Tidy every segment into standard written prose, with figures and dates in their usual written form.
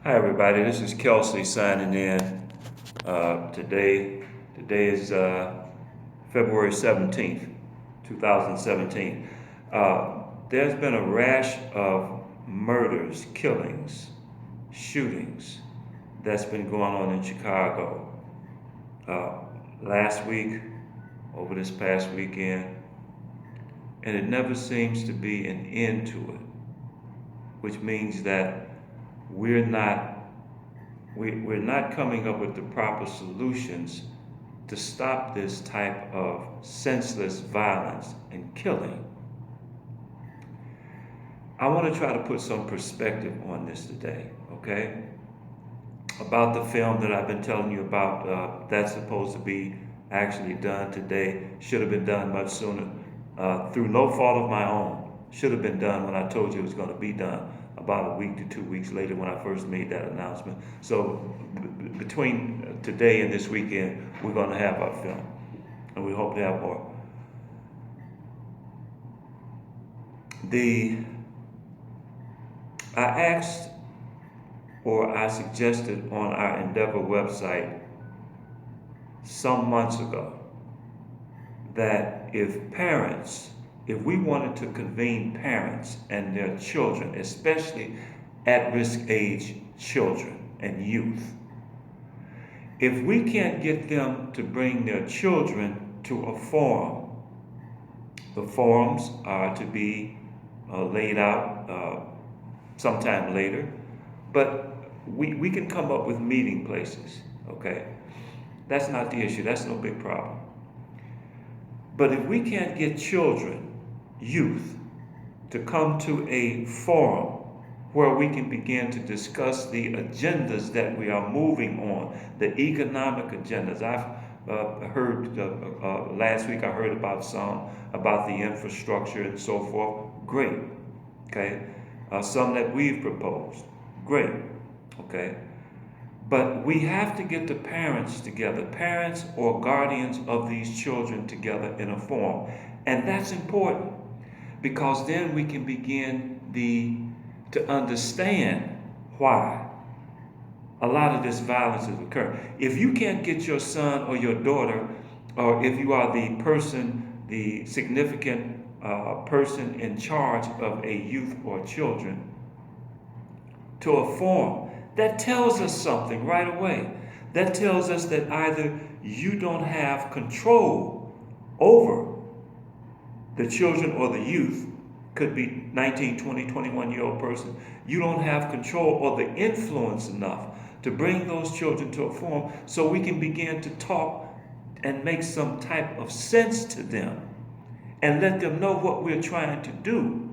Hi, everybody. This is Kelsey signing in today. Today is February 17th, 2017. There's been a rash of murders, killings, shootings that's been going on in Chicago. Uh, Last week, over this past weekend, and it never seems to be an end to it, which means that we're not we're not coming up with the proper solutions to stop this type of senseless violence and killing. I want to try to put some perspective on this today, okay? About the film that I've been telling you about, that's supposed to be actually done today. Should have been done much sooner. Through no fault of my own. Should have been done when I told you it was going to be done about a week to 2 weeks later when I first made that announcement. So between today and this weekend, we're going to have our film. And we hope to have more. The I asked or I suggested on our Endeavor website some months ago that if we wanted to convene parents and their children, especially at-risk age children and youth, if we can't get them to bring their children to a forum, the forums are to be laid out sometime later, but we can come up with meeting places, okay? That's not the issue, that's no big problem. But if we can't get children, youth, to come to a forum where we can begin to discuss the agendas that we are moving on, the economic agendas. I've heard last week, I heard about some, about the infrastructure and so forth. Great, okay? Some that we've proposed. Great, okay? But we have to get the parents together, parents or guardians of these children together in a forum. And that's important because then we can begin to understand why a lot of this violence is occurring. If you can't get your son or your daughter, or if you are the significant person in charge of a youth or children, to a forum, that tells us something right away. That tells us that either you don't have control over the children or the youth, could be 19, 20, 21-year-old person. You don't have control or the influence enough to bring those children to a forum so we can begin to talk and make some type of sense to them and let them know what we're trying to do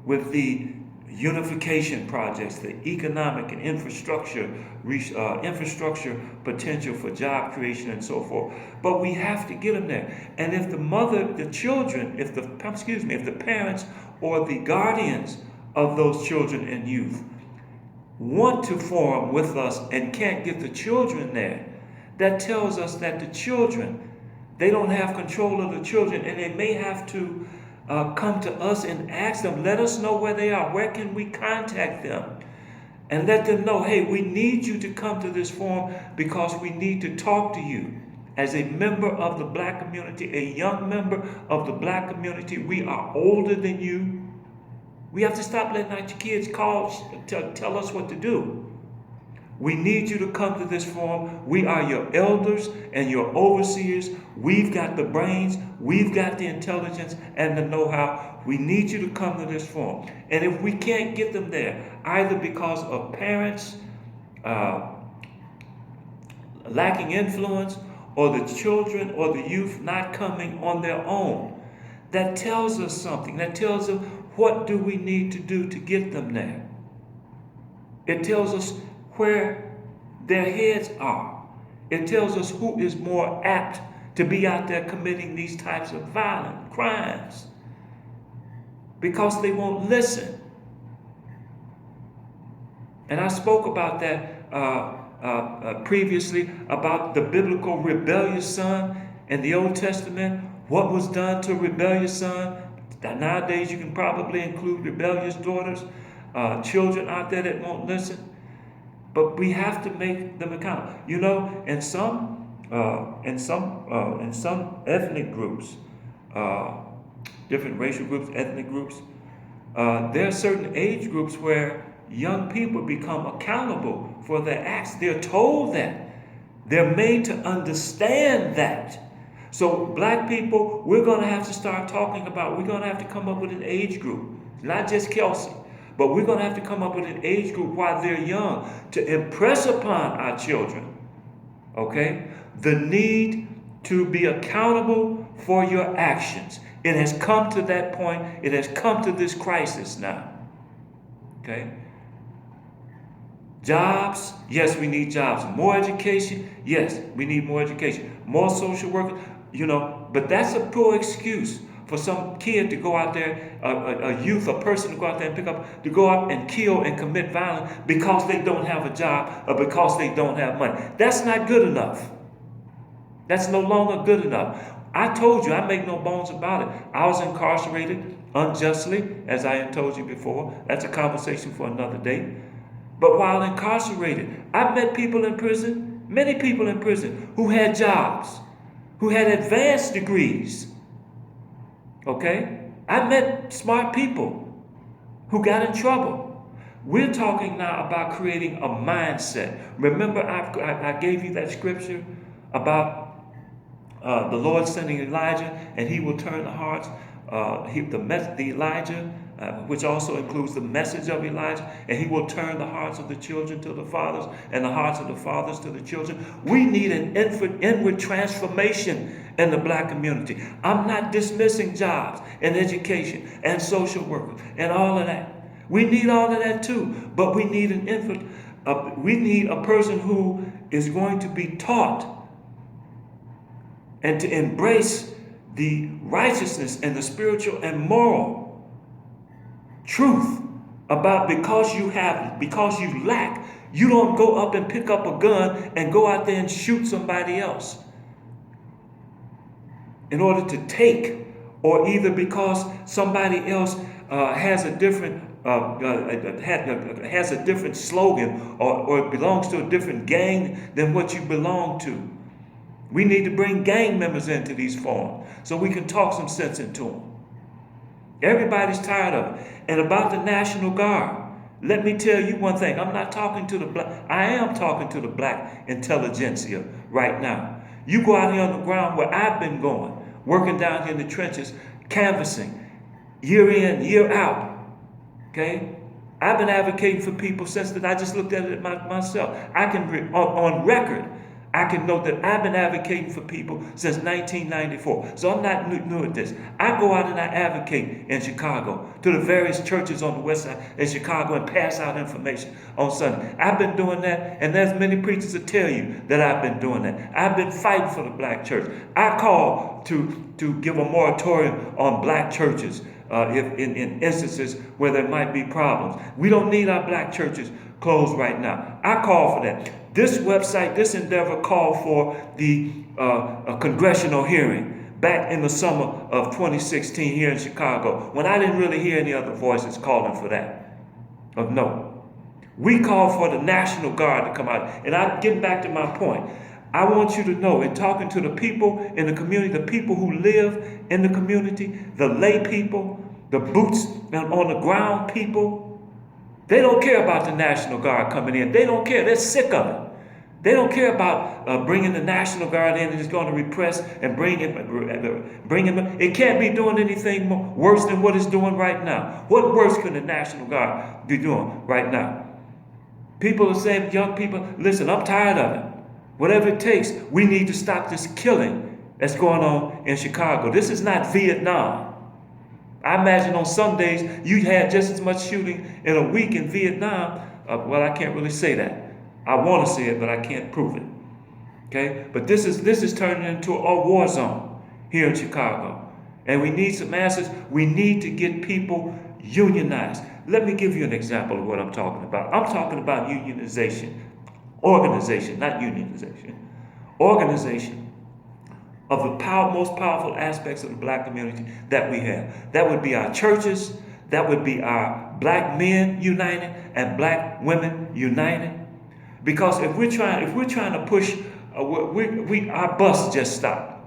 with the unification projects, the economic and infrastructure potential for job creation and so forth. But we have to get them there. And if if the parents or the guardians of those children and youth want to forum with us and can't get the children there, that tells us that the children, they don't have control of the children, and they may have to come to us and ask them, let us know where they are. Where can we contact them? And let them know, hey, we need you to come to this forum because we need to talk to you. As a member of the black community, a young member of the black community, we are older than you. We have to stop letting our kids tell us what to do. We need you to come to this forum. We are your elders and your overseers. We've got the brains, we've got the intelligence and the know-how. We need you to come to this forum. And if we can't get them there, either because of parents lacking influence or the children or the youth not coming on their own, that tells us something. That tells us what do we need to do to get them there. It tells us where their heads are. It tells us who is more apt to be out there committing these types of violent crimes because they won't listen. And I spoke about that previously, about the biblical rebellious son in the Old Testament. What was done to a rebellious son? That nowadays you can probably include rebellious daughters, children out there that won't listen. But we have to make them accountable. You know, in some ethnic groups, uh, different racial groups, ethnic groups, there are certain age groups where young people become accountable for their acts. They're told that. They're made to understand that. So black people, we're going to have to start talking about, we're going to have to come up with an age group, not just Kelsey, but we're going to have to come up with an age group while they're young to impress upon our children, okay, the need to be accountable for your actions. It has come to that point. It has come to this crisis now, okay? Jobs, yes, we need jobs. More education, yes, we need more education. More social workers, you know, but that's a poor excuse for some kid to go out there, a youth, a person to go out there and to go out and kill and commit violence because they don't have a job or because they don't have money. That's not good enough. That's no longer good enough. I told you, I make no bones about it. I was incarcerated unjustly, as I had told you before. That's a conversation for another day. But while incarcerated, I met people in prison, many people in prison, who had jobs, who had advanced degrees. Okay? I met smart people who got in trouble. We're talking now about creating a mindset. Remember, I gave you that scripture about the Lord sending Elijah, and he will turn the hearts, the Elijah, which also includes the message of Elijah, and he will turn the hearts of the children to the fathers and the hearts of the fathers to the children. We need an inward transformation in the black community. I'm not dismissing jobs and education and social workers and all of that. We need all of that too, but we need we need a person who is going to be taught and to embrace the righteousness and the spiritual and moral truth about because you lack, you don't go up and pick up a gun and go out there and shoot somebody else in order to take, or either because somebody else has a different slogan or belongs to a different gang than what you belong to. We need to bring gang members into these forums so we can talk some sense into them. Everybody's tired of it. And about the National Guard, let me tell you one thing. I'm not talking to the black. I am talking to the black intelligentsia right now. You go out here on the ground where I've been going, working down here in the trenches, canvassing, year in, year out. Okay? I've been advocating for people since that. I just looked at it myself. I can, on record, I can note that I've been advocating for people since 1994. So I'm not new at this. I go out and I advocate in Chicago to the various churches on the west side in Chicago and pass out information on Sunday. I've been doing that, and there's many preachers that tell you that I've been doing that. I've been fighting for the black church. I call to give a moratorium on black churches if in instances where there might be problems. We don't need our black churches closed right now. I call for that. This website, this endeavor called for a congressional hearing back in the summer of 2016 here in Chicago, when I didn't really hear any other voices calling for that. No. We called for the National Guard to come out. And I'm getting back to my point. I want you to know, in talking to the people in the community, the people who live in the community, the lay people, the boots on the ground people, they don't care about the National Guard coming in. They don't care. They're sick of it. They don't care about bringing the National Guard in and it's going to repress and bring him. It can't be doing anything worse than what it's doing right now. What worse can the National Guard be doing right now? People are saying, young people, listen, I'm tired of it. Whatever it takes, we need to stop this killing that's going on in Chicago. This is not Vietnam. I imagine on some days you had just as much shooting in a week in Vietnam. Well, I can't really say that. I want to say it, but I can't prove it. Okay? But this is turning into a war zone here in Chicago. And we need some answers. We need to get people unionized. Let me give you an example of what I'm talking about. I'm talking about unionization. Organization, not unionization. Organization of the most powerful aspects of the black community that we have. That would be our churches. That would be our black men united and black women united. Because if we're trying to push, our bus just stopped,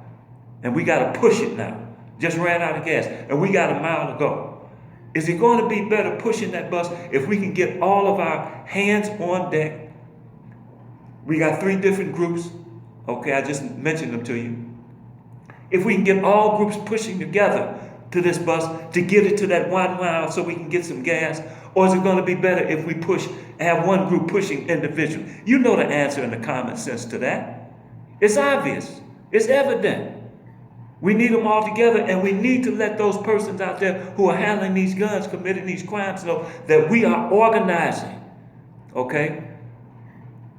and we got to push it now. Just ran out of gas, and we got a mile to go. Is it going to be better pushing that bus if we can get all of our hands on deck? We got 3 different groups. Okay, I just mentioned them to you. If we can get all groups pushing together to this bus to get it to that 1 mile so we can get some gas, or is it going to be better if we have one group pushing individually? You know the answer in the common sense to that. It's obvious. It's evident. We need them all together, and we need to let those persons out there who are handling these guns, committing these crimes, know that we are organizing. Okay?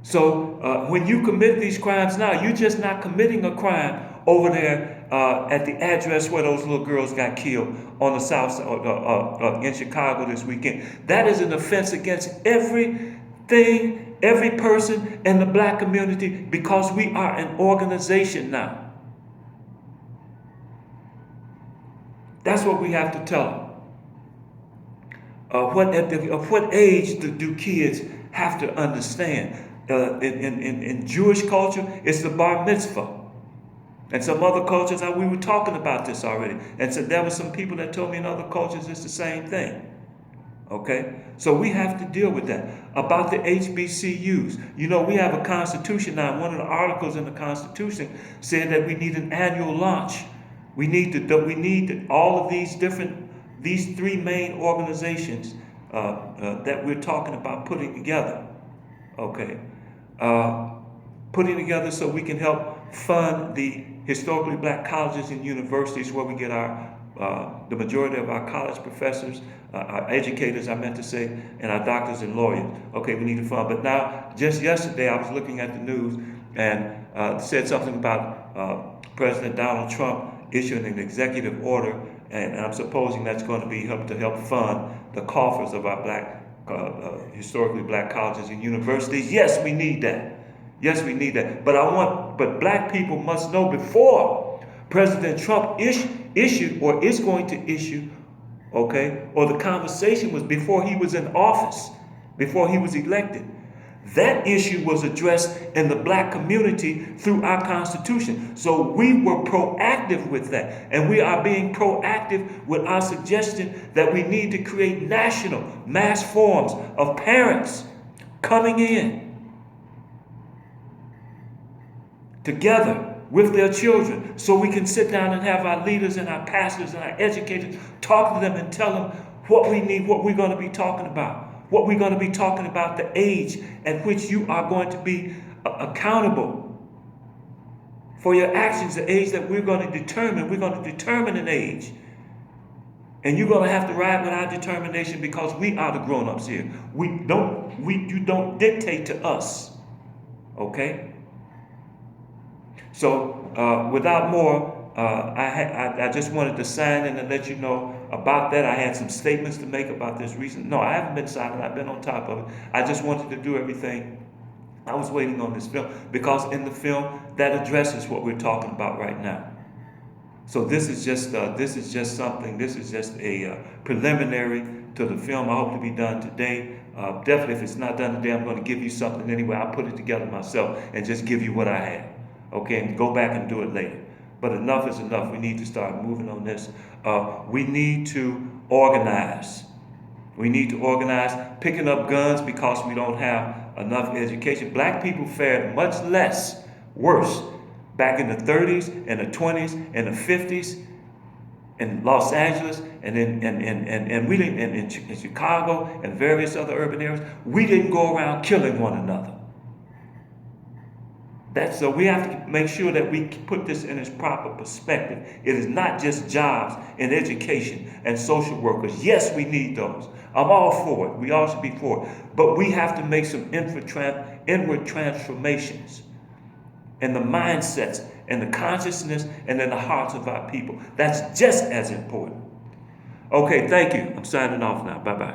So when you commit these crimes now, you're just not committing a crime over there at the address where those little girls got killed on the south side in Chicago this weekend. That is an offense against everything, every person in the black community, because we are an organization now. That's what we have to tell them. What age do kids have to understand? In Jewish culture, it's the bar mitzvah. And some other cultures, we were talking about this already. And so there were some people that told me in other cultures it's the same thing. Okay? So we have to deal with that. About the HBCUs. You know, we have a constitution now. One of the articles in the Constitution said that we need an annual launch. We need all of these 3 main organizations that we're talking about putting together. Okay? Putting together so we can help fund the historically black colleges and universities where we get the majority of our college professors, our educators, I meant to say, and our doctors and lawyers. Okay, we need to fund. But now, just yesterday, I was looking at the news and said something about President Donald Trump issuing an executive order, and I'm supposing that's going to be to help fund the coffers of our historically black colleges and universities. Yes, we need that. Yes, we need that. But black people must know before President Trump issued or is going to issue, okay, or the conversation was before he was in office, before he was elected. That issue was addressed in the black community through our Constitution. So we were proactive with that. And we are being proactive with our suggestion that we need to create national mass forums of parents coming in together with their children so we can sit down and have our leaders and our pastors and our educators talk to them and tell them what we need, what we're going to be talking about. What we're going to be talking about, the age at which you are going to be accountable for your actions, the age that we're going to determine. We're going to determine an age. And you're going to have to ride with our determination because we are the grown-ups here. You don't dictate to us. Okay? So without more, I just wanted to sign in and let you know about that. I had some statements to make about this recent. No, I haven't been silent. I've been on top of it. I just wanted to do everything. I was waiting on this film because in the film that addresses what we're talking about right now. So this is just something. This is just a preliminary to the film. I hope to be done today. Definitely, if it's not done today, I'm going to give you something anyway. I'll put it together myself and just give you what I have. Okay, and go back and do it later. But enough is enough. We need to start moving on this. We need to organize. We need to organize. Picking up guns because we don't have enough education. Black people fared much worse back in the 30s and the 20s and the 50s in Los Angeles and in Chicago and various other urban areas. We didn't go around killing one another. So we have to make sure that we put this in its proper perspective. It is not just jobs and education and social workers. Yes, we need those. I'm all for it. We all should be for it. But we have to make some inward transformations in the mindsets and the consciousness and in the hearts of our people. That's just as important. Okay, thank you. I'm signing off now. Bye-bye.